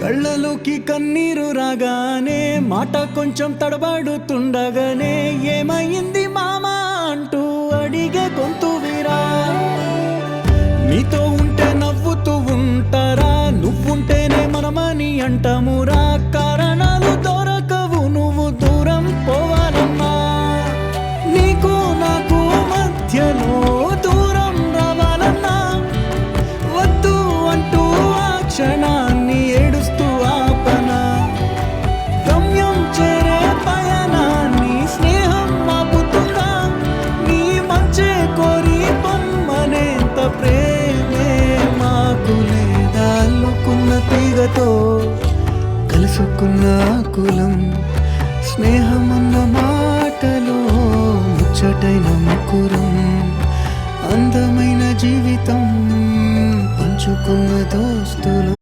కళ్ళలోకి కన్నీరు రాగానే మాట కొంచెం తడబడుతుండగానే ఏమైంది మామా అంటూ అడిగే గొంతు వీరా. నీతో ఉంటే నవ్వుతూ ఉంటారా, నువ్వుంటేనే మనమని అంటామురా. కారణాలు దొరకవు నువ్వు దూరం పోవాలన్నా, నీకు నాకు మధ్యలో దూరం రావాలన్నా. వద్దు అంటూ ఆ క్షణాన్ని ఏడుస్తూ ఆపనా. గమ్యం చేరే పయనాన్ని స్నేహం ఆపుతుందా. నీ మంచే కోరి పొమ్మనేంత ప్రేమే మాకు లేదా. అల్లుకున్న తీగతో కలుసుకున్న కులం స్నేహమన్న మాటలో ముచ్చటైన ముకురం. అందమైన జీవితం పంచుకున్న దోస్తులం.